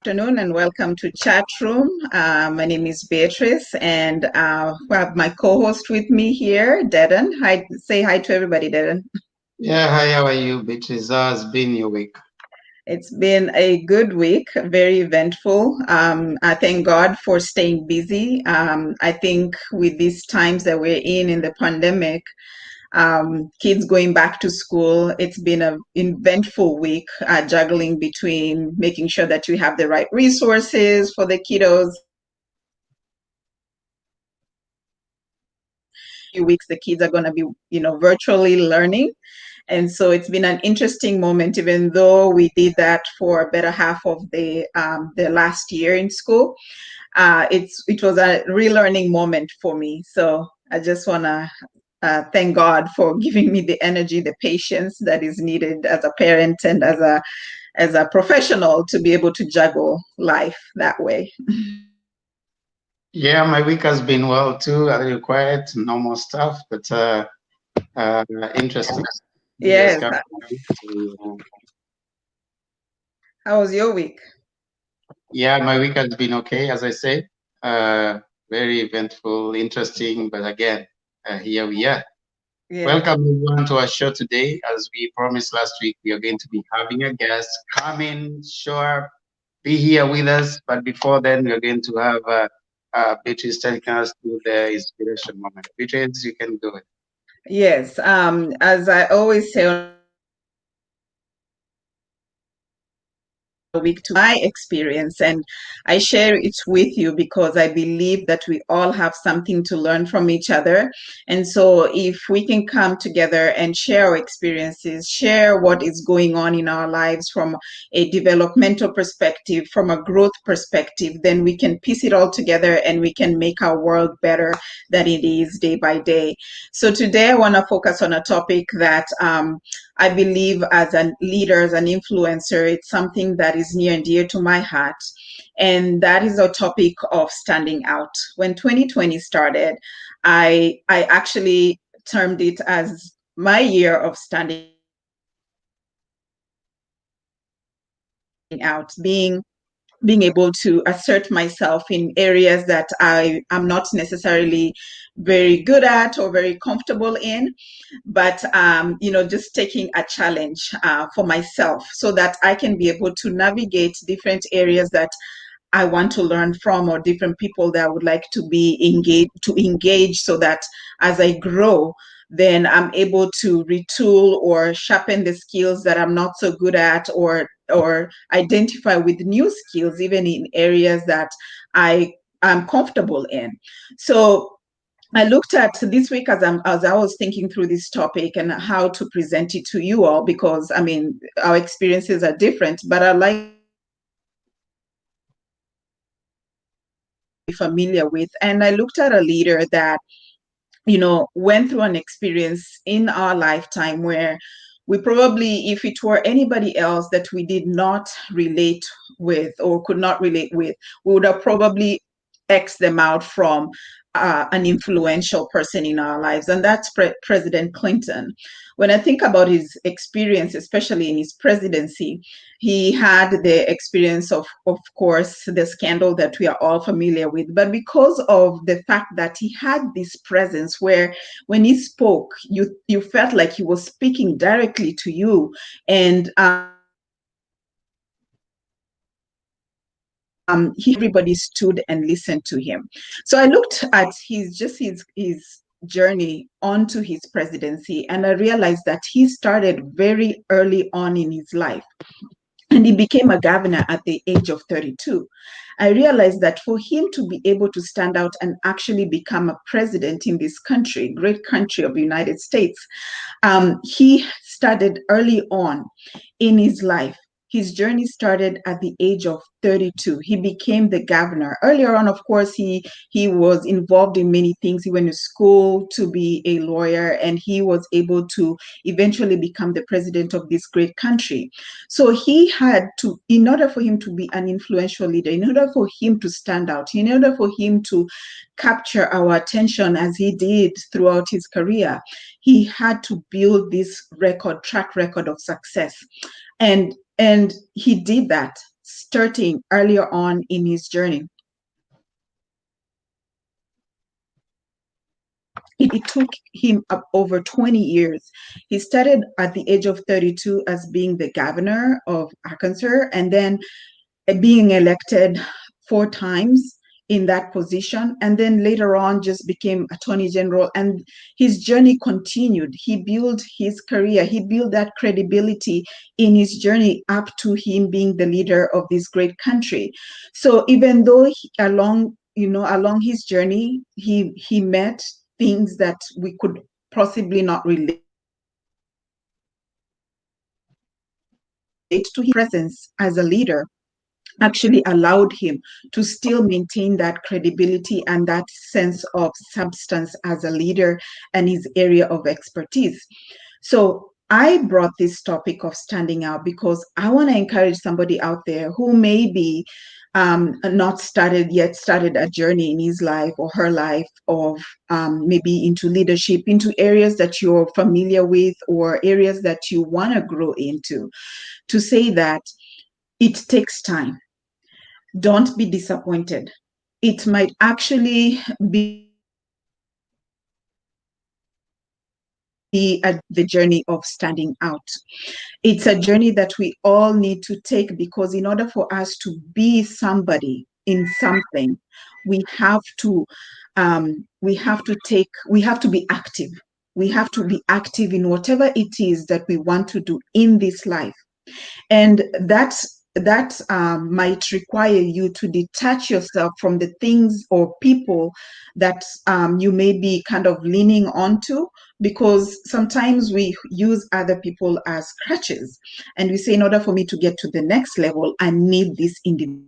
Afternoon and welcome to Chat Room. My name is Beatrice and we have my co-host with me here, Dedan. Hi, say hi to everybody, Dedan. Yeah, hi, how are you, bitches? How's been your week? It's been a good week, very eventful. I thank God for staying busy. I think with these times that we're in the pandemic, kids going back to school. It's been an eventful week, juggling between making sure that you have the right resources for the kiddos. Few weeks, the kids are going to be, virtually learning. And so it's been an interesting moment, even though we did that for a better half of the last year in school. It was a relearning moment for me. So I just want to thank God for giving me the energy, the patience that is needed as a parent and as a professional to be able to juggle life that way. Yeah, my week has been well too. A little quiet, normal stuff, but uh, interesting. Just Yes. come to, How was your week? yeah, my week has been okay, as I say. Uh, Very eventful, interesting, but again, here we are. Yes. Welcome everyone to our show today. As we promised last week, we are going to be having a guest come in, show up, be here with us. But before then, we are going to have Beatrice taking us to the inspiration moment. Beatrice, you can do it. Yes. As I always say on week to my experience, and I share it with you because I believe that we all have something to learn from each other. And so if we can come together and share our experiences, share what is going on in our lives from a developmental perspective, from a growth perspective, then we can piece it all together and we can make our world better than it is day by day. So today I want to focus on a topic that I believe as a leader, as an influencer, it's something that is near and dear to my heart. And that is a topic of standing out. When 2020 started, I actually termed it as my year of standing out, being able to assert myself in areas that I am not necessarily very good at or very comfortable in, but just taking a challenge for myself so that I can be able to navigate different areas that I want to learn from, or different people that I would like to be engage so that as I grow, then I'm able to retool or sharpen the skills that I'm not so good at, or identify with new skills even in areas that I am comfortable in. So I looked at this week as I was thinking through this topic and how to present it to you all, because I mean our experiences are different, but I like familiar with. And I looked at a leader that, went through an experience in our lifetime where we probably, if it were anybody else that we did not relate with or could not relate with, we would have probably X them out from an influential person in our lives, and that's President Clinton. When I think about his experience, especially in his presidency, he had the experience of course, the scandal that we are all familiar with. But because of the fact that he had this presence where when he spoke, you felt like he was speaking directly to you, and everybody stood and listened to him. So I looked at his journey onto his presidency, and I realized that he started very early on in his life and he became a governor at the age of 32. I realized that for him to be able to stand out and actually become a president in this country, great country of the United States, he started early on in his life. His journey started at the age of 32. He became the governor. Earlier on, of course, he was involved in many things. He went to school to be a lawyer, and he was able to eventually become the president of this great country. So he had to, in order for him to be an influential leader, in order for him to stand out, in order for him to capture our attention as he did throughout his career, he had to build this track record of success. And he did that starting earlier on in his journey. It took him up over 20 years. He started at the age of 32 as being the governor of Arkansas, and then being elected 4 times in that position, and then later on just became attorney general, and his journey continued. He built his career, he built that credibility in his journey up to him being the leader of this great country. So even though along his journey, he met things that we could possibly not relate to, his presence as a leader actually allowed him to still maintain that credibility and that sense of substance as a leader and his area of expertise. So I brought this topic of standing out because I want to encourage somebody out there who may be not started a journey in his life or her life of maybe into leadership, into areas that you're familiar with or areas that you want to grow into, to say that it takes time. Don't be disappointed. It might actually be the journey of standing out. It's a journey that we all need to take, because in order for us to be somebody in something, we have to be active. We have to be active in whatever it is that we want to do in this life. And that might require you to detach yourself from the things or people that you may be kind of leaning onto, because sometimes we use other people as crutches, and we say, in order for me to get to the next level, I need this individual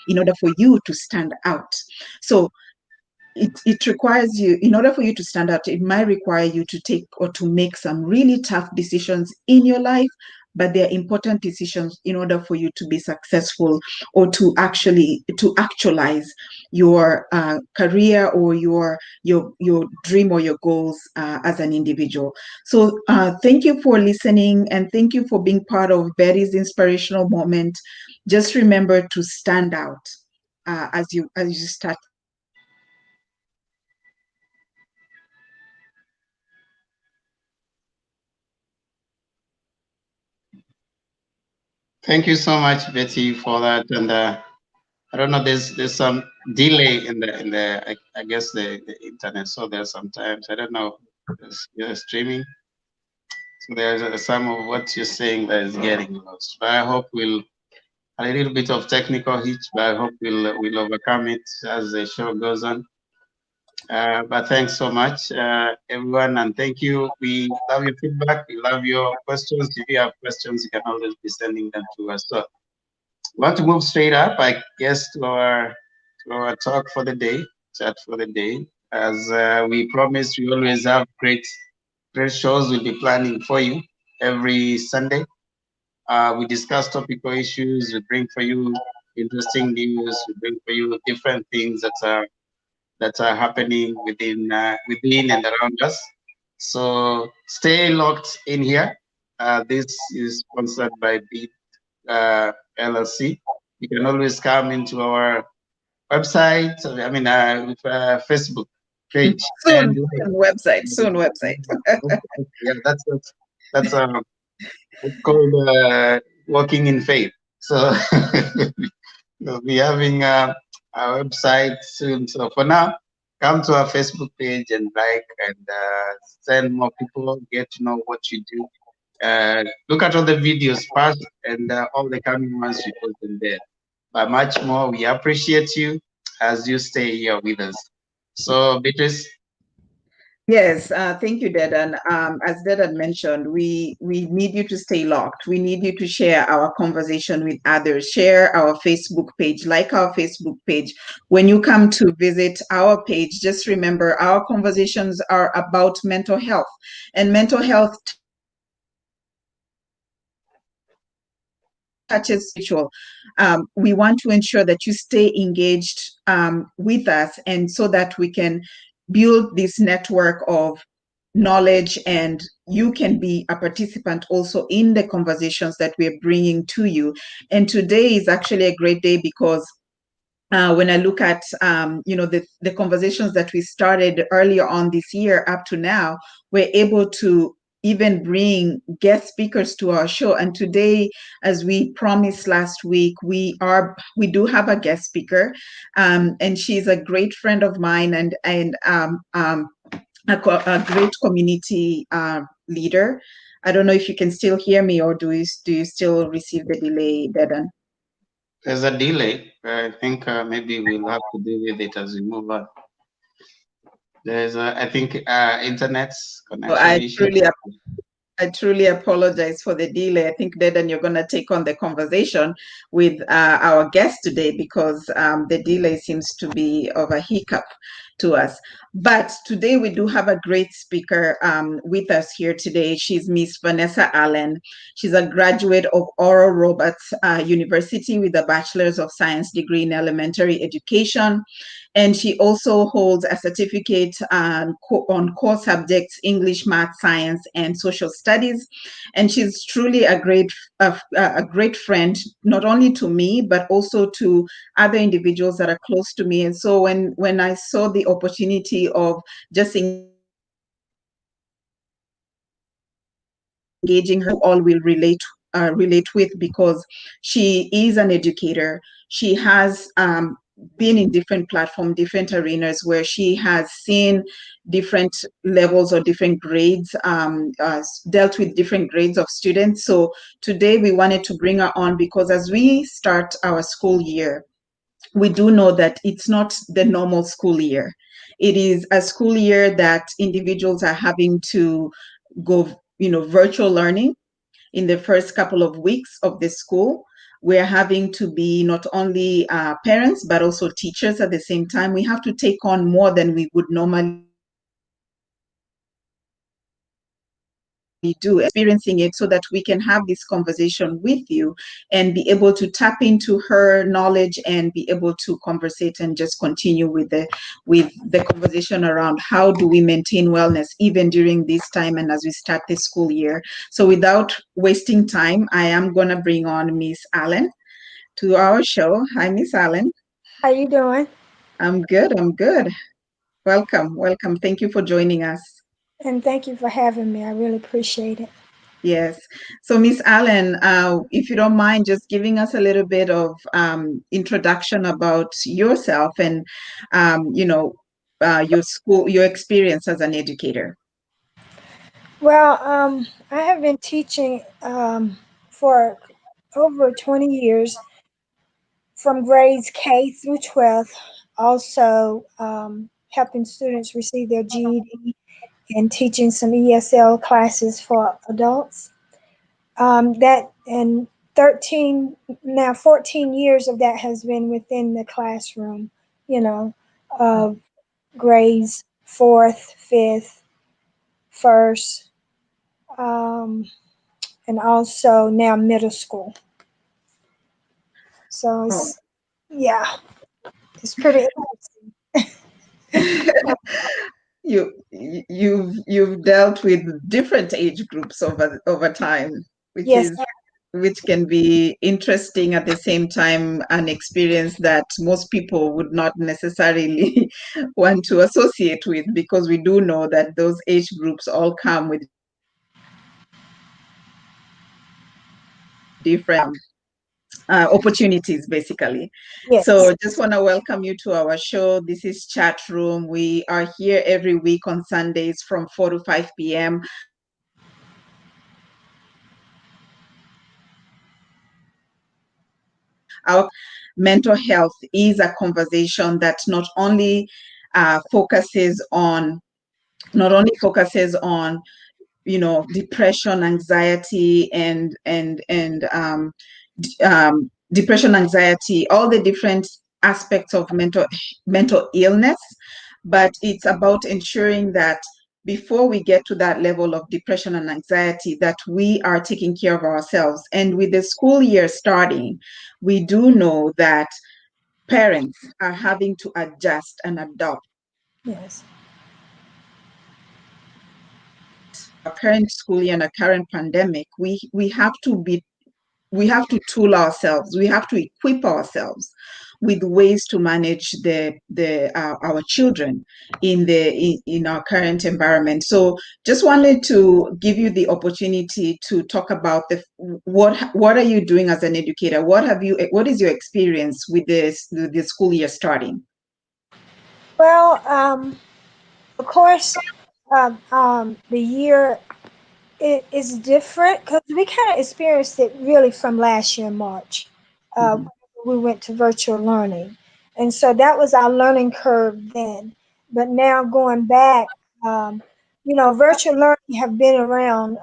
in order for you to stand out. So it requires you, in order for you to stand out, it might require you to take or to make some really tough decisions in your life, but they're important decisions in order for you to be successful or to actualize your career or your dream or your goals as an individual. So thank you for listening, and thank you for being part of Betty's inspirational moment. Just remember to stand out as you start. Thank you so much, Betty, for that. And I don't know, there's some delay in the I guess the internet. So there's sometimes I don't know, you're streaming. So there's some of what you're saying that is getting lost. But I hope we'll a little bit of technical hitch, but I hope we'll overcome it as the show goes on. But thanks so much, everyone, and thank you. We love your feedback. We love your questions. If you have questions, you can always be sending them to us. So, we want to move straight up, I guess, to our talk for the day, chat for the day. As we promised, we always have great shows we'll be planning for you every Sunday. We discuss topical issues. We bring for you interesting news. We bring for you different things that are happening within and around us. So stay locked in here. This is sponsored by Beat LLC. You can always come into our website. I mean, Facebook page. Soon website. Yeah, that's it's called Walking in Faith. So we'll be having our website soon. So for now, come to our Facebook page and like and send more people, get to know what you do. Look at all the videos first and all the coming ones we put in there. But much more, we appreciate you as you stay here with us. So, Beatrice. Yes, thank you, Dedan. As Dedan mentioned, we need you to stay locked. We need you to share our conversation with others. Share our Facebook page, like our Facebook page. When you come to visit our page, just remember our conversations are about mental health, and mental health touches spiritual. We want to ensure that you stay engaged with us, and so that we can build this network of knowledge, and you can be a participant also in the conversations that we're bringing to you. And today is actually a great day because when I look at the conversations that we started earlier on this year up to now, we're able to even bring guest speakers to our show. And today, as we promised last week, we do have a guest speaker, and she's a great friend of mine and a great community leader. I don't know if you can still hear me, or do you still receive the delay, Dedan? There's a delay. I think maybe we'll have to deal with it as we move on. There's, I think, internet's So connection issue. I truly apologize for the delay. I think, Dedan, you're going to take on the conversation with our guest today because the delay seems to be of a hiccup to us. But today we do have a great speaker with us here today. She's Miss Vanessa Allen. She's a graduate of Oral Roberts University with a Bachelor's of Science degree in elementary education. And she also holds a certificate on core subjects, English, math, science, and social studies. And she's truly a great friend, not only to me, but also to other individuals that are close to me. And so when I saw the opportunity of just engaging her, all will relate with, because she is an educator. She has been in different platforms, different arenas where she has seen different levels or different grades, dealt with different grades of students. So today we wanted to bring her on because as we start our school year, we do know that it's not the normal school year. It is a school year that individuals are having to go, virtual learning in the first couple of weeks of the school. We're having to be not only parents, but also teachers at the same time. We have to take on more than we would normally do, experiencing it, so that we can have this conversation with you and be able to tap into her knowledge and be able to conversate and just continue with the conversation around how do we maintain wellness even during this time and as we start the school year. So without wasting time, I am going to bring on Miss Allen to our show. Hi, Miss Allen. How you doing? I'm good. Welcome. Thank you for joining us. And thank you for having me. I really appreciate it. Yes. So, Miss Allen, if you don't mind just giving us a little bit of introduction about yourself and, your experience as an educator. Well, I have been teaching for over 20 years from grades K through 12th, also helping students receive their GED and teaching some ESL classes for adults. That and 13, now 14 years of that has been within the classroom, you know, of grades 4th, 5th, 1st, and also now middle school. So Oh. yeah, it's pretty interesting. You've dealt with different age groups over time, which Yes, is which can be interesting, at the same time an experience that most people would not necessarily want to associate with, because we do know that those age groups all come with different opportunities, basically. yes. So just want to welcome you to our show. This is Chat Room. We are here every week on Sundays from 4 to 5 p.m. Our mental health is a conversation that focuses on not only focuses on depression, anxiety, and depression, anxiety, all the different aspects of mental illness, but it's about ensuring that before we get to that level of depression and anxiety, that we are taking care of ourselves. And with the school year starting, we do know that parents are having to adjust and adopt Yes. current school year and a current pandemic, we have to tool ourselves. We have to equip ourselves with ways to manage our children in our current environment. So, just wanted to give you the opportunity to talk about what are you doing as an educator? What is your experience with the school year starting? Well, of course, the year it is different because we kind of experienced it really from last year in March. Mhm. We went to virtual learning, and so that was our learning curve then. But now going back, um, virtual learning have been around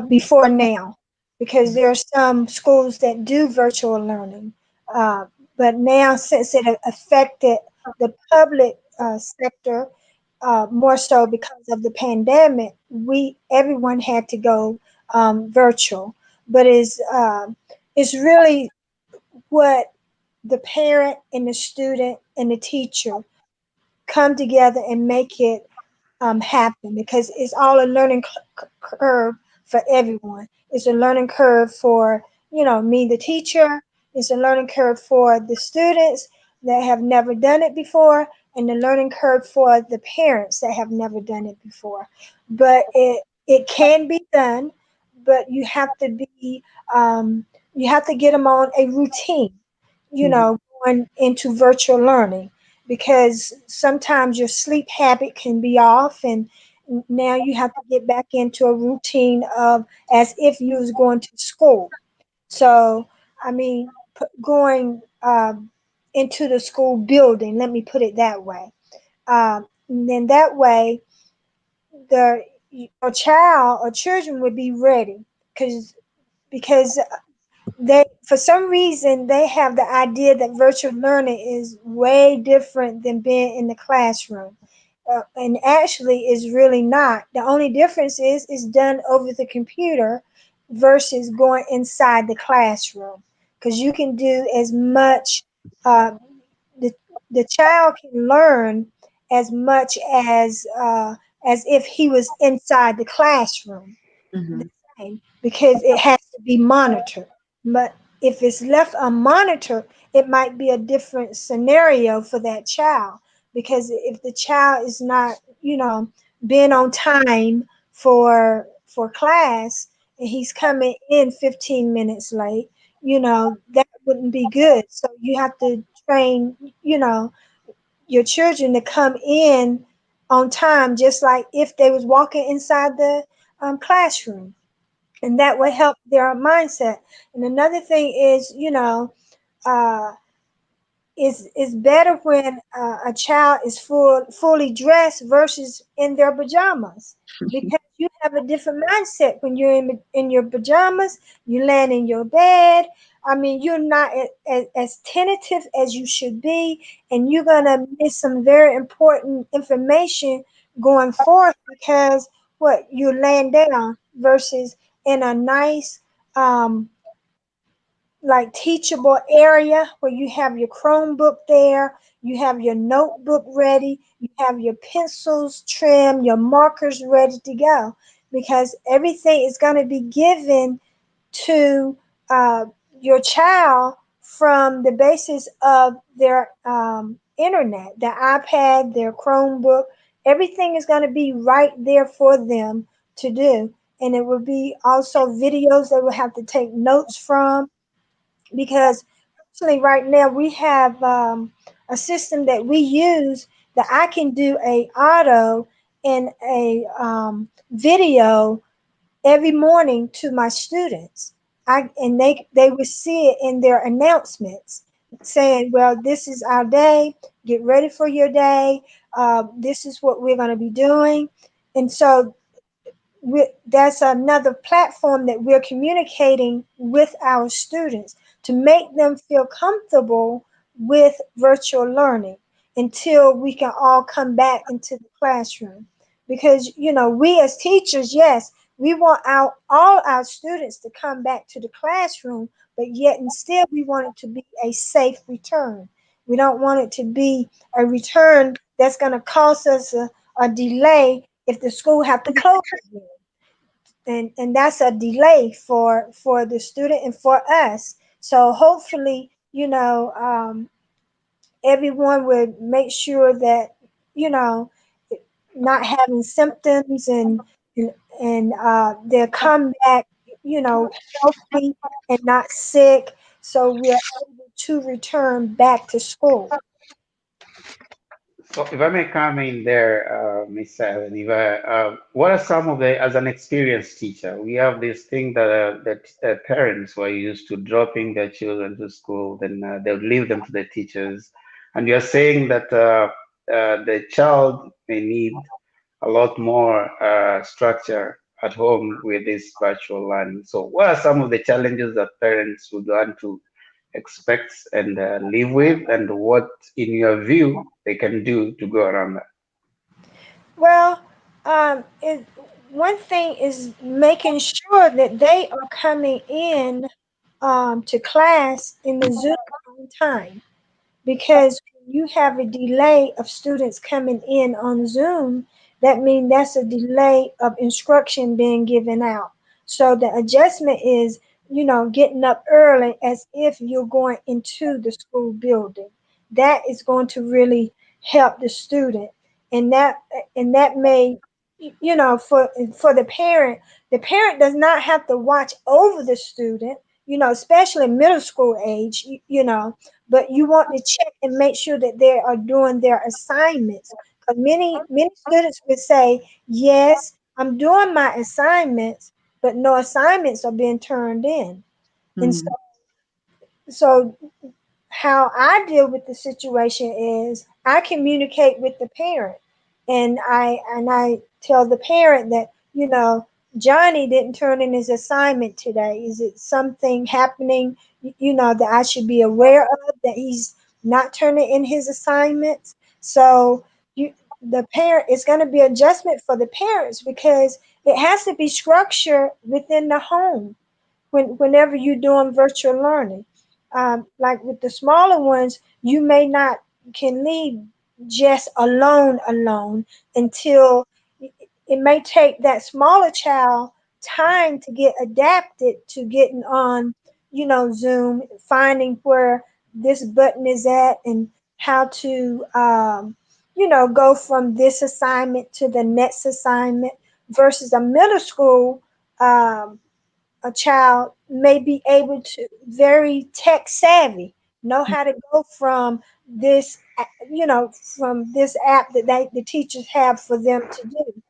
before now, because there are some schools that do virtual learning. Uh, but now, since it affected the public sector more so because of the pandemic, everyone had to go virtual. But it's really what the parent and the student and the teacher come together and make it happen, because it's all a learning curve for everyone. It's a learning curve for, me, the teacher. It's a learning curve for the students that have never done it before, and the learning curve for the parents that have never done it before. But it can be done, but um, you have to get them on a routine, Mhm. going into virtual learning, because sometimes your sleep habit can be off, and now you have to get back into a routine of as if you was going to school. So, I mean, going into the school building, let me put it that way. And then that way, the your child or children would be ready, because they, for some reason, they have the idea that virtual learning is way different than being in the classroom, and actually is really not. The only difference is it's done over the computer versus going inside the classroom, because you can do as much. uh, the, the child can learn as much as if he was inside the classroom, the Mhm. same, because it has to be monitored. But if it's left unmonitored, it might be a different scenario for that child. Because if the child is not, being on time for class, and he's coming in 15 minutes late, that wouldn't be good. So you have to train, your children to come in on time, just like if they was walking inside the classroom, and that will help their mindset. And another thing is, uh, is better when a child is fully dressed versus in their pajamas, because you have a different mindset when you're in your pajamas. You land in your bed. I mean, you're not as tentative as you should be, and you're gonna miss some very important information going forth, because what you're laying down versus in a nice like teachable area where you have your Chromebook there, you have your notebook ready, you have your pencils trimmed, your markers ready to go, because everything is going to be given to uh, your child from the basis of their internet, their iPad, their Chromebook. Everything is going to be right there for them to do. And it will be also videos they will have to take notes from, because actually right now we have a system that we use that I can do a auto and a video every morning to my students. And they will see it in their announcements saying, well, this is our day, get ready for your day, this is what we're going to be doing. And so that's another platform that we're communicating with our students to make them feel comfortable with virtual learning until we can all come back into the classroom. Because we as teachers, yes, we want all our students to come back to the classroom, but yet and still we want it to be a safe return. We don't want it to be a return that's going to cause us a delay if the school have to close again. And that's a delay for the student and for us. So hopefully, everyone would make sure that, you know, not having symptoms and they'll come back, healthy and not sick. So we're able to return back to school. So if I may come in there, Miss Eva, what are some of the, as an experienced teacher, we have this thing that parents were used to dropping their children to school, then they would leave them to the teachers, and you're saying that the child may need a lot more structure at home with this virtual learning. So what are some of the challenges that parents would want to expect and live with, and what, in your view, they can do to go around that? Well, one thing is making sure that they are coming in to class in the Zoom on time, because when you have a delay of students coming in on Zoom, that means that's a delay of instruction being given out. So the adjustment is, getting up early as if you're going into the school building. That is going to really help the student. And that may, for the parent does not have to watch over the student, especially middle school age, but you want to check and make sure that they are doing their assignments. Because many students would say, yes, I'm doing my assignments, but no assignments are being turned in. And Mm. so how I deal with the situation is I communicate with the parent, and I tell the parent that, Johnny didn't turn in his assignment today. Is it something happening, that I should be aware of, that he's not turning in his assignments? So you the parent, it's going to be adjustment for the parents, because it has to be structured within the home whenever you're doing virtual learning. Like with the smaller ones, you may not can leave just alone until it may take that smaller child time to get adapted to getting on, Zoom, finding where this button is at and how to, go from this assignment to the next assignment versus a middle school. A child may be able to very tech savvy, know how to go from this, from this app that the teachers have for them to do.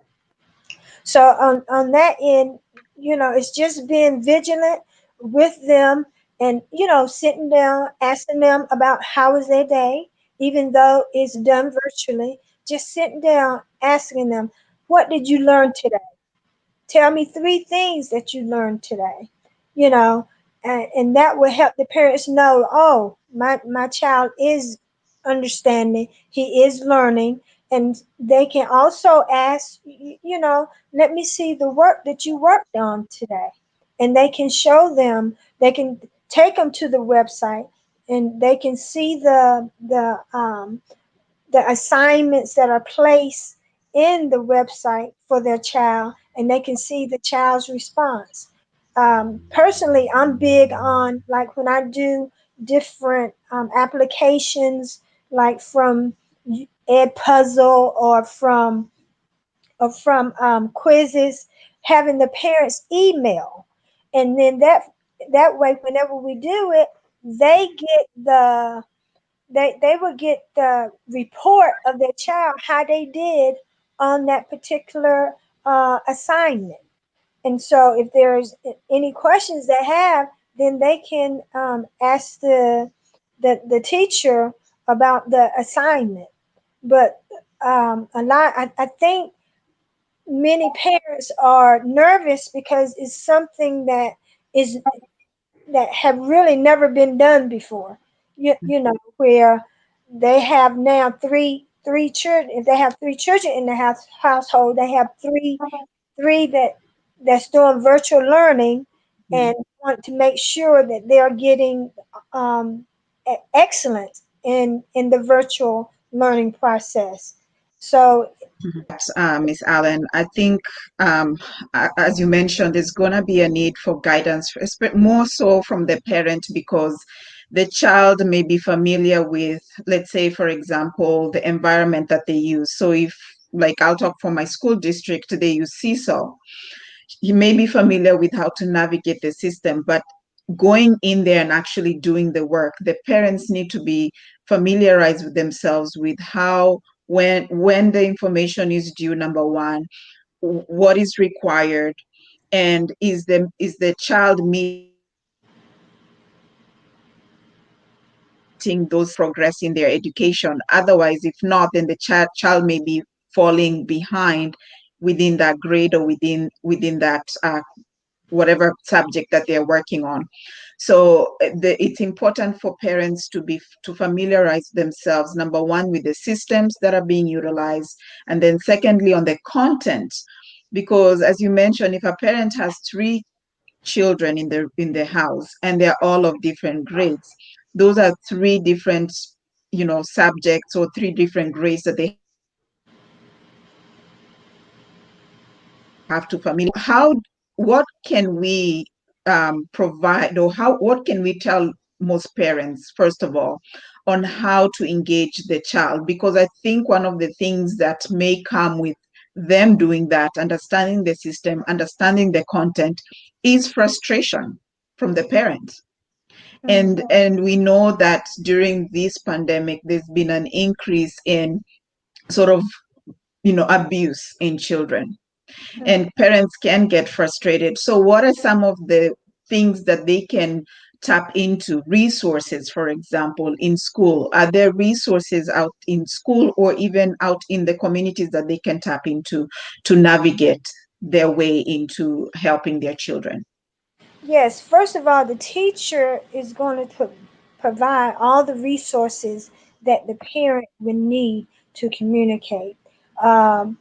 So on that end, it's just being vigilant with them, and sitting down asking them about how was their day, even though it's done virtually. Just sitting down asking them, what did you learn today? Tell me three things that you learned today, you know, and that will help the parents know, oh, my child is understanding, he is learning. And they can also ask, let me see the work that you worked on today. And they can show them, they can take them to the website, and they can see the assignments that are placed in the website for their child, and they can see the child's response. Personally, I'm big on, like, when I do different applications, like from Ed Puzzle or from quizzes, having the parents email, and then that way, whenever we do it, they get they will get the report of their child, how they did on that particular assignment. And so if there's any questions they have, then they can ask the teacher about the assignment. But I think many parents are nervous because it's something is that have really never been done before. Where they have now three children. If they have three children in the household, they have three that's doing virtual learning, Mm. and want to make sure that they are getting excellence in the virtual learning process. So Miss Allen. I think, as you mentioned, there's going to be a need for guidance, more so from the parent, because the child may be familiar with, let's say, for example, the environment that they use. So if, like, I'll talk for my school district, they use Seesaw. You may be familiar with how to navigate the system, but going in there and actually doing the work, the parents need to be familiarized with themselves with how, when the information is due, number one, what is required, and is the child meeting those progress in their education. Otherwise, if not, then the child may be falling behind within that grade or within that whatever subject that they're working on. So it's important for parents to familiarize themselves, number one, with the systems that are being utilized, and then secondly, on the content. Because as you mentioned, if a parent has three children in the house and they're all of different grades, those are three different, subjects, or three different grades that they have to familiar. What can we provide, or what can we tell most parents, first of all, on how to engage the child? Because I think one of the things that may come with them doing that, understanding the system, understanding the content, is frustration from the parents. And we know that during this pandemic, there's been an increase in sort of, abuse in children, and parents can get frustrated. So what are some of the things that they can tap into? Resources, for example, in school? Are there resources out in school or even out in the communities that they can tap into to navigate their way into helping their children? Yes, first of all, the teacher is going to provide all the resources that the parent would need to communicate. Um,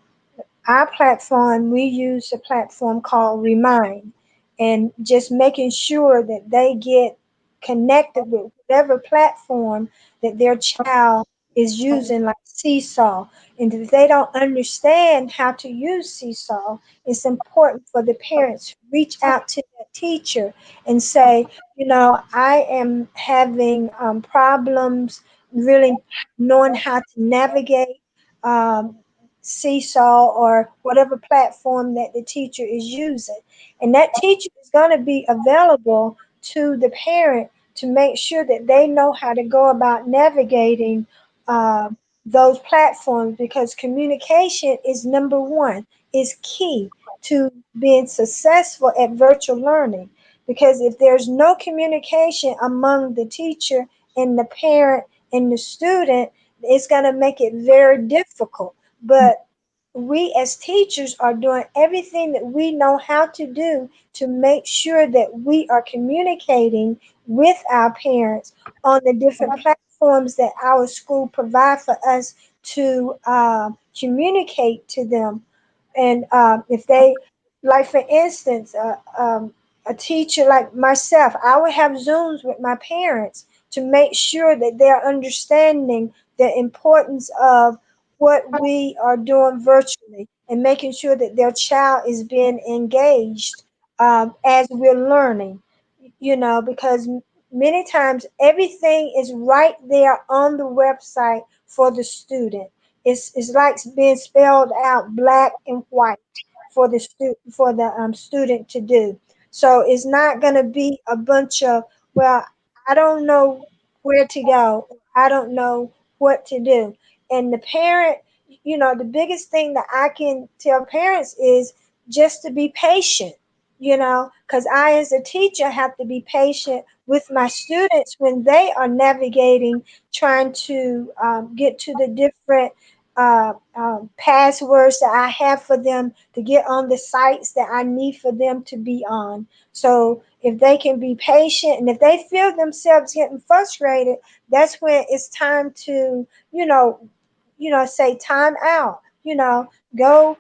our platform, we use a platform called Remind, and just making sure that they get connected with whatever platform that their child is using, like Seesaw. And if they don't understand how to use Seesaw, it's important for the parents to reach out to the teacher and say, I am having problems really knowing how to navigate. Um, Seesaw or whatever platform that the teacher is using. And that teacher is going to be available to the parent to make sure that they know how to go about navigating uh, those platforms, because communication is number one, is key to being successful at virtual learning. Because if there's no communication among the teacher and the parent and the student, it's going to make it very difficult. But we as teachers are doing everything that we know how to do to make sure that we are communicating with our parents on the different platforms that our school provide for us to communicate to them. And if they, like for instance, a teacher like myself, I would have Zooms with my parents to make sure that they're understanding the importance of what we are doing virtually and making sure that their child is being engaged as we're learning, because many times everything is right there on the website for the student. It's like being spelled out black and white for the student to do. So it's not going to be a bunch of, well, I don't know where to go. I don't know what to do. And the parent, the biggest thing that I can tell parents is just to be patient, because I, as a teacher, have to be patient with my students when they are navigating, trying to get to the different passwords that I have for them to get on the sites that I need for them to be on. So if they can be patient and if they feel themselves getting frustrated, that's when it's time to, say time out, go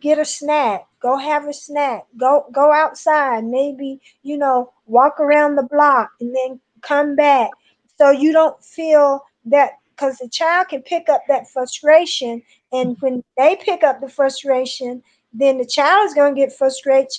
get a snack, go have a snack, go outside, maybe, walk around the block and then come back, so you don't feel that, because the child can pick up that frustration And when they pick up the frustration, then the child is going to get frustrated,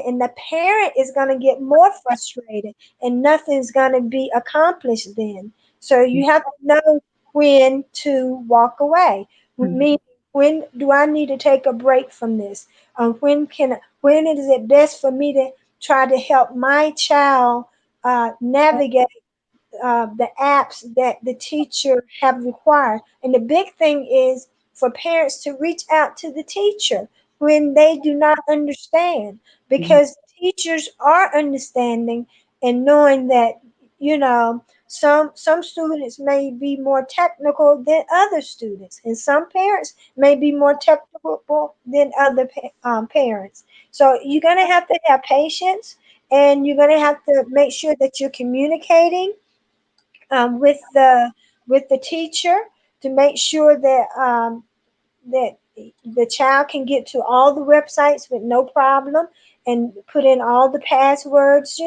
and the parent is going to get more frustrated, and nothing's going to be accomplished then. So you have to know when to walk away. Mhm. Meaning, when do I need to take a break from this? When is it best for me to try to help my child navigate the apps that the teacher have required? And the big thing is for parents to reach out to the teacher when they do not understand, Mhm. because teachers are understanding and knowing that, some students may be more technical than other students, and some parents may be more technical than other parents. So you're going to have patience, and you're going to have to make sure that you're communicating with the teacher to make sure that the child can get to all the websites with no problem, and put in all the passwords,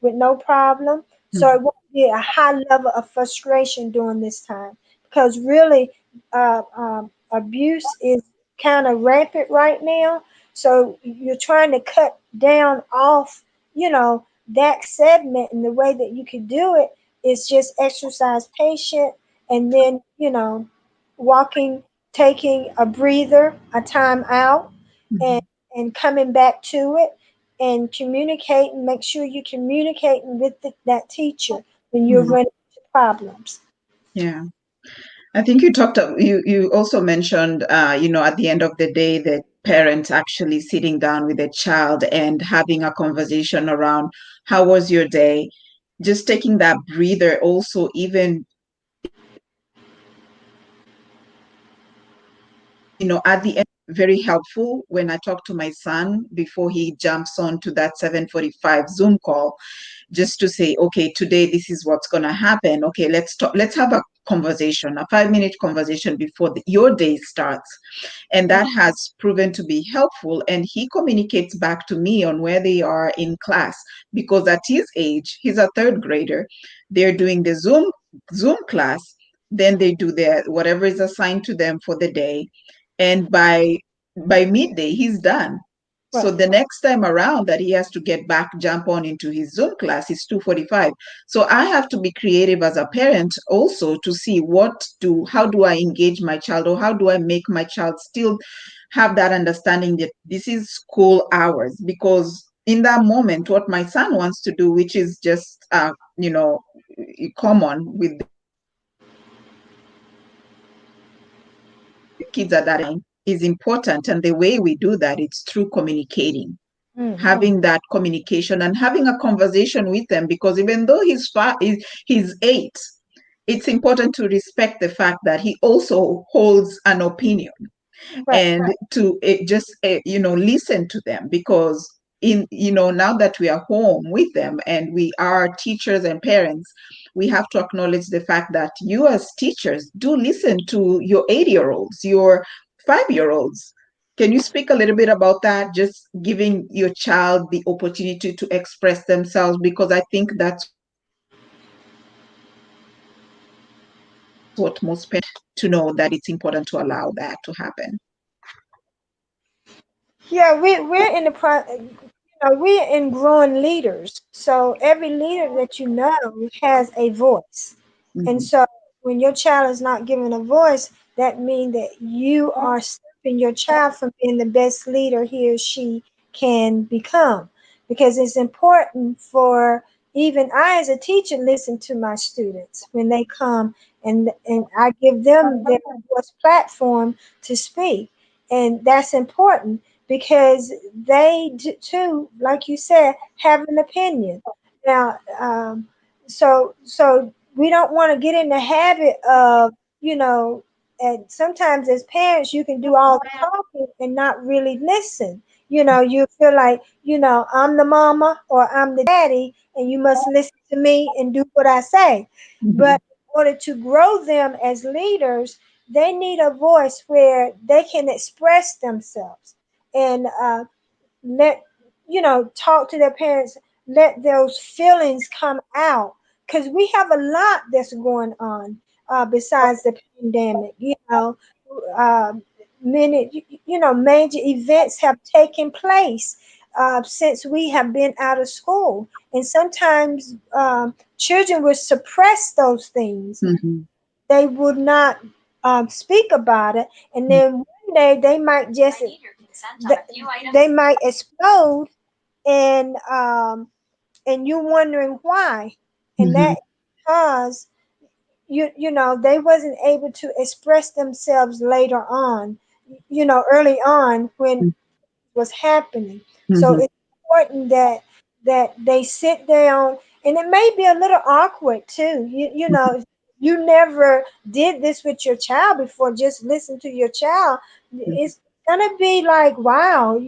with no problem. So Mhm. it won't be a high level of frustration during this time, because really abuse is kind of rampant right now. So you're trying to cut down off, that segment, and the way that you can do it is just exercise patient, and then, walking, taking a breather, a time out, and Mhm. and coming back to it, and communicating. Make sure you're communicating with that teacher when you're Mhm. running into problems. Yeah. I think you also mentioned, at the end of the day, that parents actually sitting down with a child and having a conversation around how was your day, just taking that breather also, even, at the end, very helpful when I talk to my son before he jumps on to that 7:45 Zoom call, just to say, okay, today this is what's going to happen. Okay, let's talk, let's have a conversation, a 5-minute conversation before your day starts. And that has proven to be helpful. And he communicates back to me on where they are in class, because at his age, he's a third grader, they're doing the Zoom class, then they do their whatever is assigned to them for the day, and by midday he's done. So Right. the next time around that he has to get back, jump on into his Zoom class, is 2:45. So I have to be creative as a parent also to see how do I engage my child, or how do I make my child still have that understanding that this is school hours. Because in that moment, what my son wants to do, which is just, common with kids at that age, is important. And the way we do that, it's through communicating, Mm-hmm. having that communication and having a conversation with them. Because even though he's 8, it's important to respect the fact that he also holds an opinion, Right. and to just listen to them. Because now that we are home with them and we are teachers and parents, we have to acknowledge the fact that you as teachers do listen to your 8-year-olds, your 5-year-olds. Can you speak a little bit about that, just giving your child the opportunity to express themselves? Because I think that's what most parents to know, that it's important to allow that to happen. Yeah, we're in growing leaders. So every leader that you know has a voice. And Mhm. so when your child is not given a voice, that means that you are stopping your child from being the best leader he or she can become. Because it's important for, even I as a teacher, listen to my students when they come, and I give them their voice platform to speak. And that's important because they too, like you said, have an opinion. Now, so we don't want to get in the habit of, you know, and sometimes as parents, you can do all the talking and not really listen. You feel like, I'm the mama or I'm the daddy, and you must listen to me and do what I say. Mhm. But in order to grow them as leaders, they need a voice where they can express themselves, and let talk to their parents, let those feelings come out, because we have a lot that's going on besides the pandemic. uh, many, major events have taken place since we have been out of school. And sometimes children will suppress those things. Mhm. They would not speak about it. And then one day they might they might explode, and you're wondering why. And Mhm. that because they wasn't able to express themselves later on, early on when it was happening. So Mhm. it's important that they sit down, and it may be a little awkward too. If you never did this with your child before, just listen to your child. It's gonna be like, wow,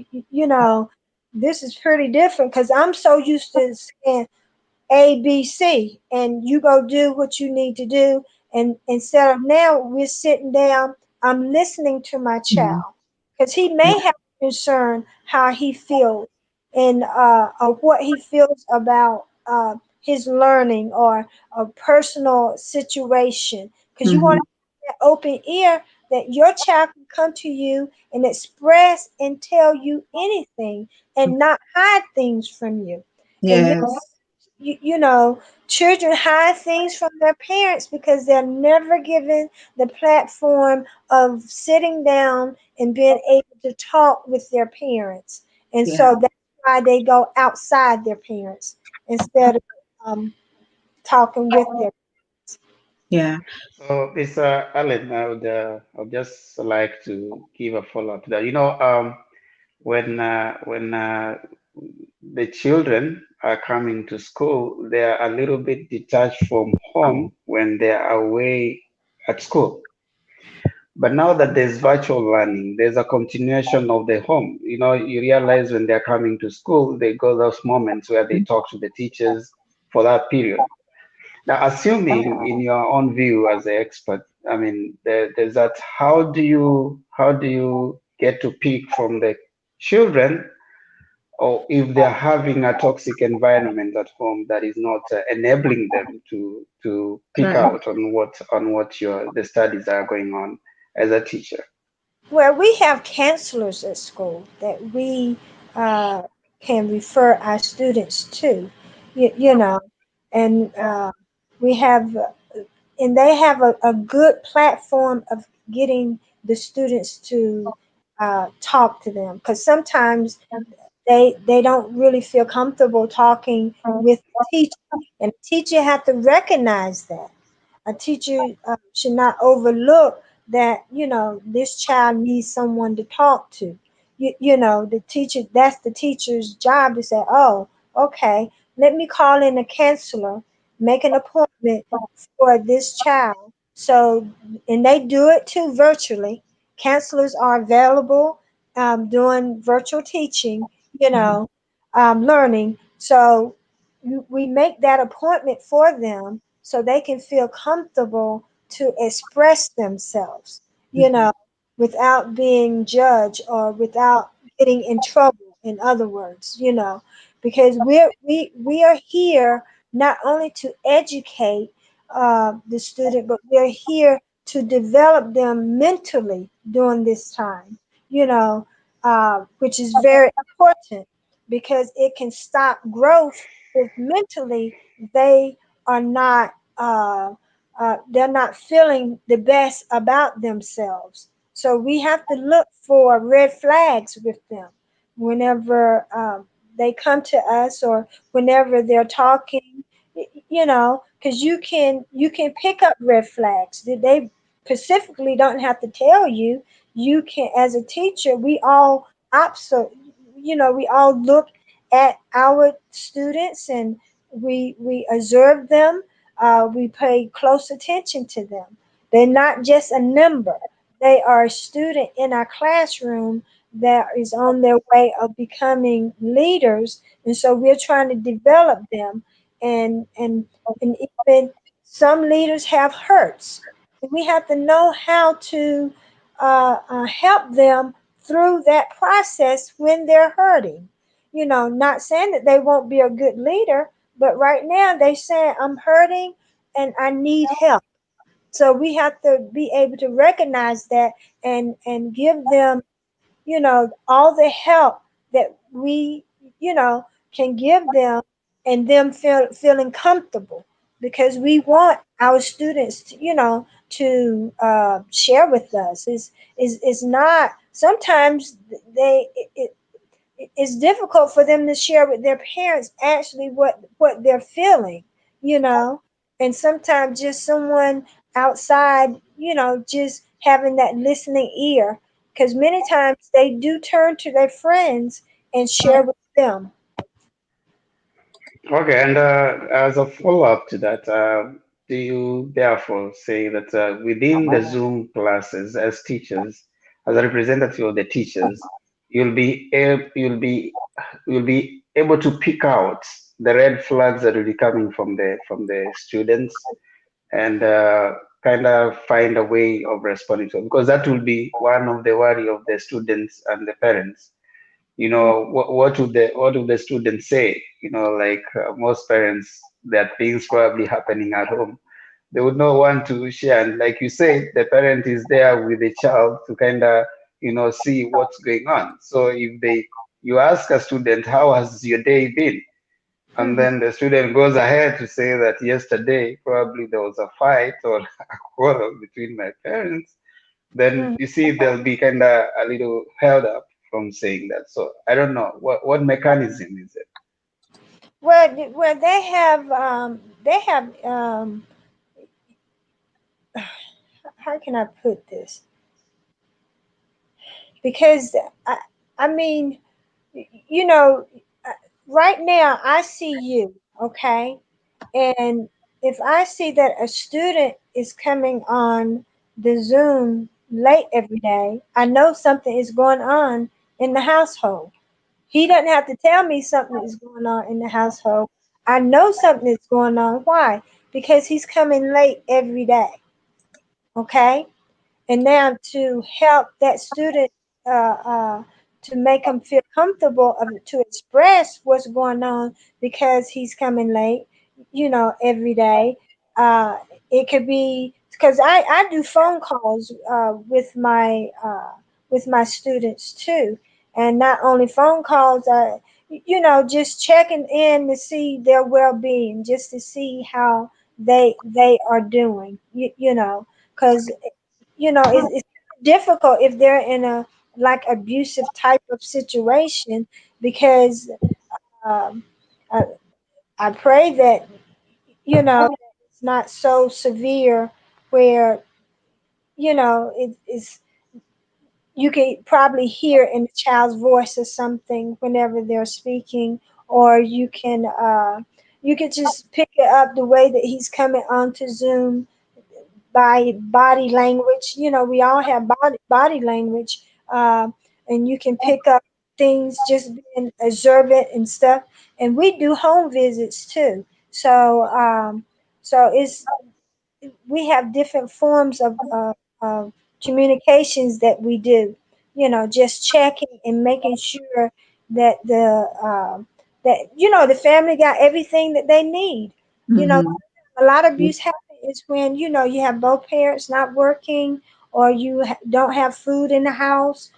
this is pretty different because I'm so used to saying ABC, and you go do what you need to do. And instead of now, we're sitting down, I'm listening to my Mhm. child because he may have concern how he feels and or what he feels about his learning or a personal situation. Because you want Mhm. to have that open ear that your child can come to you and express and tell you anything and not hide things from you. And Yes. children hide things from their parents because they're never given the platform of sitting down and being able to talk with their parents. And Yeah. so that's why they go outside their parents instead of um, talking with their. Yeah. So, this Alan, I would just like to give a follow-up to that. When the children are coming to school, they are a little bit detached from home when they are away at school. But now that there's virtual learning, there's a continuation of the home. You realize when they're coming to school, they go those moments where they talk to the teachers for that period. Now, assuming in your own view as an expert, I mean, there's that. How do you get to pick from the children, or if they're having a toxic environment at home that is not enabling them to pick Right. out on what the studies are going on as a teacher. Well, we have counselors at school that we uh, can refer our students to, you know, and we have, and they have a good platform of getting the students to talk to them because sometimes they don't really feel comfortable talking with the teacher, and the teacher have to recognize that. A teacher should not overlook that, this child needs someone to talk to. The teacher, that's the teacher's job to say, oh, okay, let me call in a counselor, make an appointment for this child. So, and they do it too virtually. Counselors are available doing virtual teaching, Mhm. learning. So we make that appointment for them so they can feel comfortable to express themselves, you Mhm. know, without being judged or without getting in trouble, in other words, because we are here not only to educate the student, but we're here to develop them mentally during this time, which is very important because it can stop growth if mentally they are not they're not feeling the best about themselves. So we have to look for red flags with them whenever they come to us or whenever they're talking, because you can pick up red flags. They specifically don't have to tell you. You can, as a teacher, we all observe, we all look at our students and we observe them. We pay close attention to them. They're not just a number. They are a student in our classroom that is on their way of becoming leaders, and so we're trying to develop them. And even some leaders have hurts. We have to know how to help them through that process when they're hurting. Not saying that they won't be a good leader, but right now they saying I'm hurting and I need help. So we have to be able to recognize that and give them, all the help that we, can give them, and them feeling comfortable, because we want our students to, share with us. Is not sometimes it's difficult for them to share with their parents actually what they're feeling, you know. And sometimes just someone outside, just having that listening ear, because many times they do turn to their friends and share with them. Okay, and as a follow-up to that, do you therefore say that within the Zoom classes, as teachers, as a representative of the teachers, you'll be able to pick out the red flags that will be coming from the students, and kind of find a way of responding to it, because that will be one of the worry of the students and the parents. What would the students say? Like most parents, there are things probably happening at home, they would not want to share, and like you said, the parent is there with the child to kind of see what's going on. So if they you ask a student, how has your day been, and Mhm. then the student goes ahead to say that yesterday probably there was a fight or a quarrel between my parents, then Mhm. you see they'll be kind of a little held up from saying that. So I don't know what mechanism is it. Well, they have how can I put this? Because I mean, you know, uh, right now I see you, okay? And if I see that a student is coming on the Zoom late every day, I know something is going on in the household. He doesn't have to tell me something is going on in the household. I know something is going on. Why? Because he's coming late every day, okay? And now to help that student, to make him feel comfortable to express what's going on because he's coming late, every day. uh, it could be because I do phone calls with my students too, and not only phone calls, just checking in to see their well-being, just to see how they are doing, because it's difficult if they're in a like abusive type of situation, because um, I, I pray that it's not so severe where it's you can probably hear in the child's voice or something whenever they're speaking, or you can just pick it up the way that he's coming onto Zoom by body language. We all have body language, uh, and you can pick up things just being observant and stuff. And we do home visits too. So it's we have different forms of communications that we do. Just checking and making sure that the family got everything that they need. You know, Mhm. a lot of abuse happens is when you have both parents not working, or you don't have food in the house,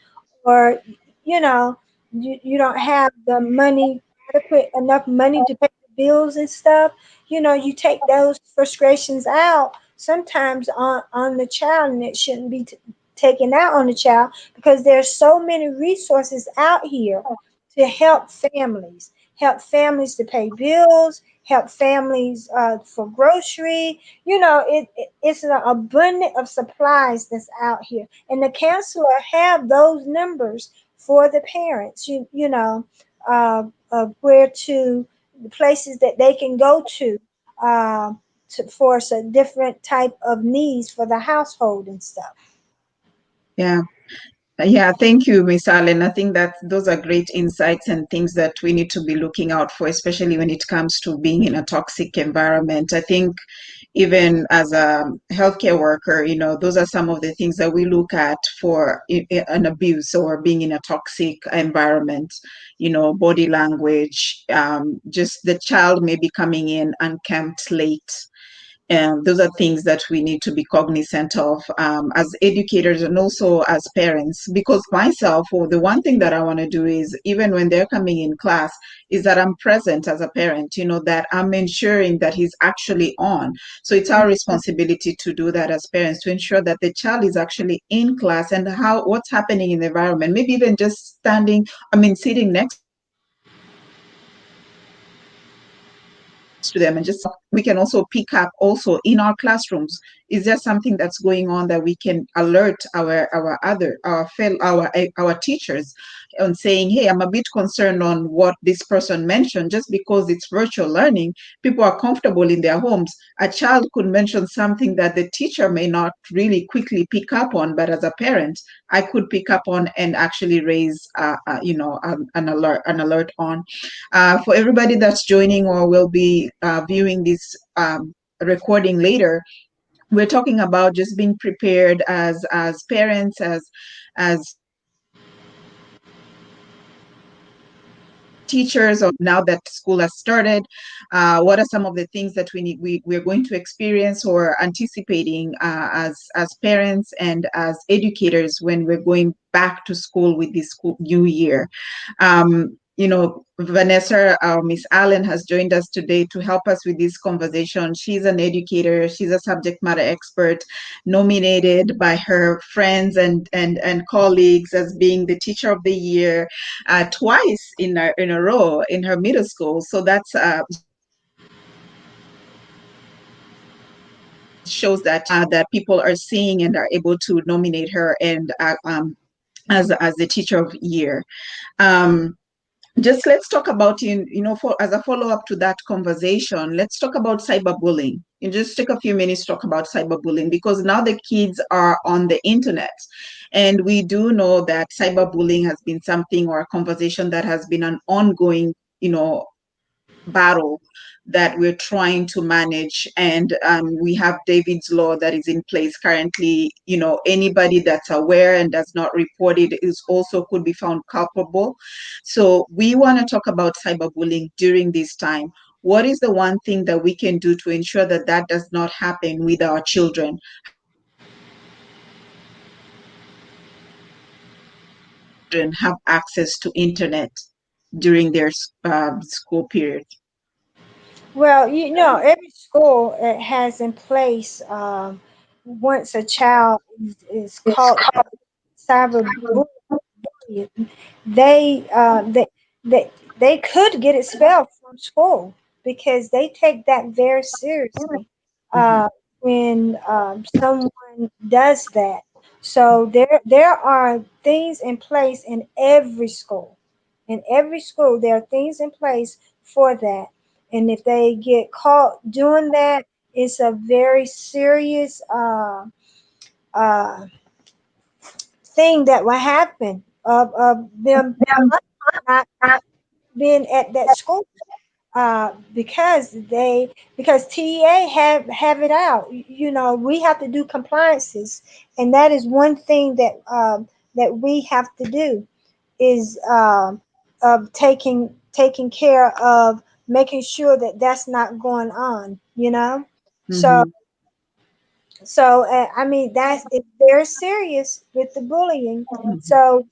or you know you don't have the money, adequate enough money to pay the bills and stuff. You take those frustrations out sometimes on the child, and it shouldn't be taken out on the child, because there's so many resources out here to help families to pay bills, help families for grocery. It's an abundance of supplies that's out here, and the counselor have those numbers for the parents. Of where to the places that they can go uh, for some different type of needs for the household and stuff. Yeah. Yeah, thank you, Miss Allen. I think that those are great insights and things that we need to be looking out for, especially when it comes to being in a toxic environment. I think even as a healthcare worker, those are some of the things that we look at for an abuse or being in a toxic environment. Body language, just the child may be coming in unkempt late, And those are things that we need to be cognizant of as educators and also as parents. Because myself, or the one thing that I want to do is, even when they're coming in class, is that I'm present as a parent, that I'm ensuring that he's actually on. So it's our responsibility to do that as parents, to ensure that the child is actually in class and what's happening in the environment. Maybe even just sitting next to them, and just we can also pick up also in our classrooms, is there something that's going on that we can alert our teachers on, saying, hey, I'm a bit concerned on what this person mentioned. Just because it's virtual learning, people are comfortable in their homes, a child could mention something that the teacher may not really quickly pick up on, but as a parent I could pick up on and actually raise an alert on. For everybody that's joining or will be viewing this recording later, we're talking about just being prepared as parents, as teachers, or now that school has started. What are some of the things that we're going to experience or anticipating as parents and as educators when we're going back to school with this new year? Vanessa, Miss Allen, has joined us today to help us with this conversation. She's an educator. She's a subject matter expert, nominated by her friends and colleagues as being the Teacher of the Year twice in a row in her middle school. So that's shows that people are seeing and are able to nominate her and as the Teacher of the Year. Just let's talk about, as a follow-up to that conversation, let's talk about cyberbullying. And just take a few minutes to talk about cyberbullying, because now the kids are on the internet. And we do know that cyberbullying has been something, or a conversation that has been an ongoing, battle that we're trying to manage. And we have David's law that is in place currently. Anybody that's aware and does not report it is also could be found culpable. So we want to talk about cyberbullying during this time. What is the one thing that we can do to ensure that that does not happen with our children? Have access to internet during their school period. Well, every school has in place, once a child is caught cyberbullying, they they they could get expelled from school, because they take that very seriously Mhm. when someone does that. So there are things in place in every school. In every school, there are things in place for that. And if they get caught doing that, it's a very serious uh, thing that will happen of them not being at that school, because TEA have it out. We have to do compliances, and that is one thing that we have to do, is of taking care of making sure that that's not going on. So Mhm. I mean, it's very serious with the bullying. So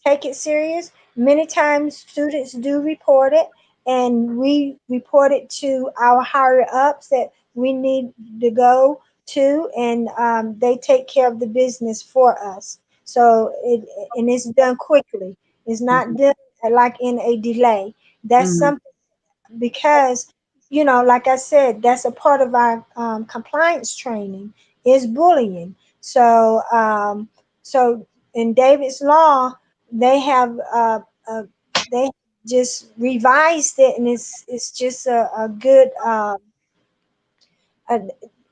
take it serious. Many times students do report it, and we report it to our higher ups that we need to go to, and they take care of the business for us. So it's done quickly. It's not Mhm. done like in a delay. That's Mhm. something, because like I said, that's a part of our compliance training, is bullying. So in David's law, they have they just revised it, and it's just a good a,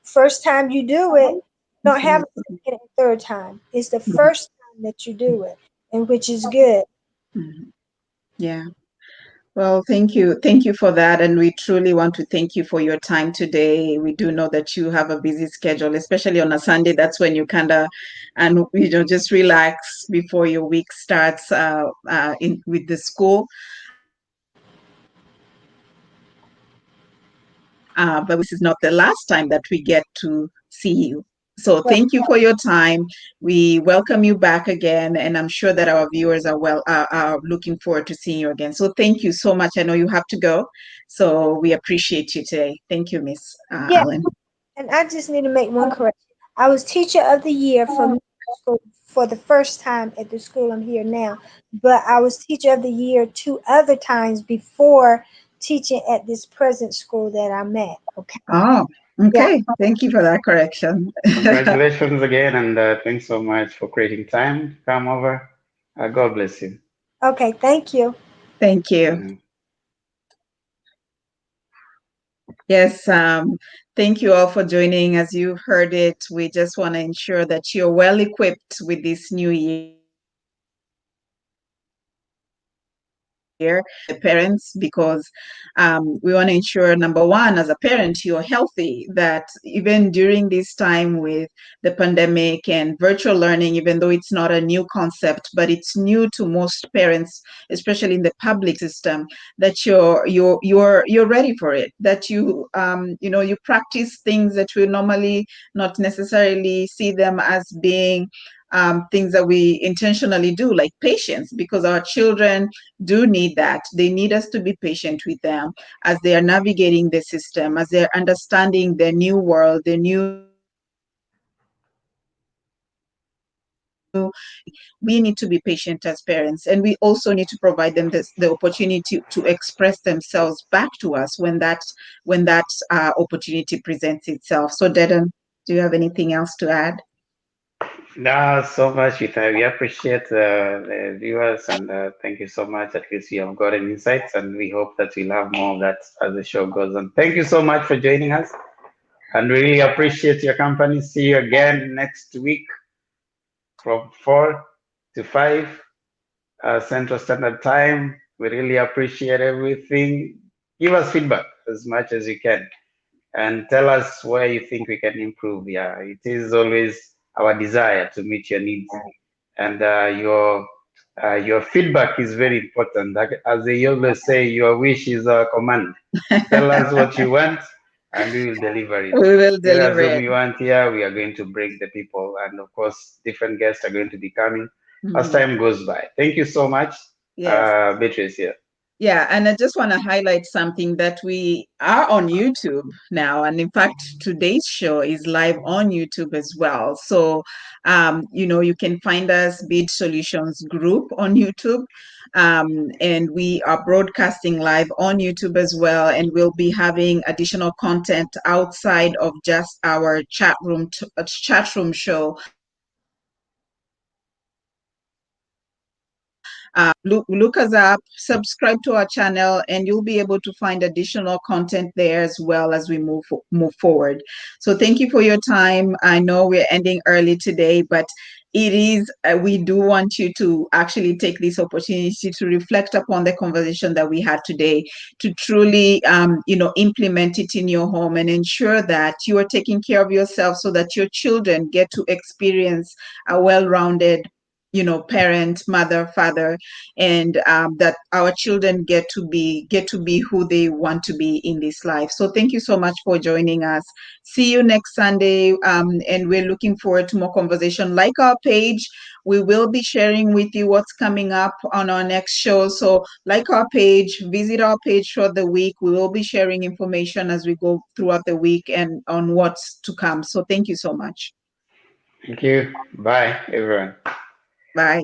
first time you do it, you don't have a second and third time. It's the first time that you do it, and which is good. Mhm. Yeah. Well, thank you. Thank you for that. And we truly want to thank you for your time today. We do know that you have a busy schedule, especially on a Sunday. That's when you kind of, and just relax before your week starts in with the school. but this is not the last time that we get to see you. So thank you for your time. We welcome you back again, and I'm sure that our viewers are looking forward to seeing you again. So thank you so much. I know you have to go, so we appreciate you today. Thank you, Miss Allen. And I just need to make one correction. I was teacher of the year for school for the first time at the school I'm here now, but I was teacher of the year 2 other times before teaching at this present school that I'm at. Okay. Oh, okay. Thank you for that correction. Congratulations again, and thanks so much for creating time to come over. God bless you. Okay, thank you. Thank you. Yes, thank you all for joining. As you heard it, we just want to ensure that you're well equipped with this new year. The parents, because we want to ensure, number one, as a parent, you're healthy, that even during this time with the pandemic and virtual learning, even though it's not a new concept, but it's new to most parents, especially in the public system, that you're ready for it, that you you practice things that we normally not necessarily see them as being things that we intentionally do, like patience, because our children do need that. They need us to be patient with them as they are navigating the system, as they're understanding the new world, the new. We need to be patient as parents, and we also need to provide them the opportunity to express themselves back to us when that opportunity presents itself. So, Dedan, do you have anything else to add? No, so much. We appreciate the viewers, and thank you so much. At least you have gotten insights, and we hope that we'll have more of that as the show goes on. Thank you so much for joining us, and really appreciate your company. See you again next week from 4 to 5 Central Standard Time. We really appreciate everything. Give us feedback as much as you can, and tell us where you think we can improve. Yeah, it is always our desire to meet your needs, and your feedback is very important. As they always say, your wish is a command. Tell us what you want, and we will deliver it. We will deliver Whom it. you want here, we are going to bring the people, and of course, different guests are going to be coming as time goes by. Thank you so much, Beatrice here. Yeah, and I just want to highlight something, that we are on YouTube now. And in fact, today's show is live on YouTube as well. So, you can find us, Bid Solutions Group, on YouTube. And we are broadcasting live on YouTube as well. And we'll be having additional content outside of just our chat room show. Look us up, subscribe to our channel, and you'll be able to find additional content there as well as we move forward. So thank you for your time. I know we're ending early today, but it is, we do want you to actually take this opportunity to reflect upon the conversation that we had today, to truly, implement it in your home and ensure that you are taking care of yourself so that your children get to experience a well-rounded parent, mother, father, and that our children get to be who they want to be in this life. So thank you so much for joining us. See you next Sunday, and we're looking forward to more conversation. Like our page, we will be sharing with you what's coming up on our next show. So like our page, visit our page throughout the week. We will be sharing information as we go throughout the week and on what's to come. So thank you so much. Thank you. Bye, everyone. Bye.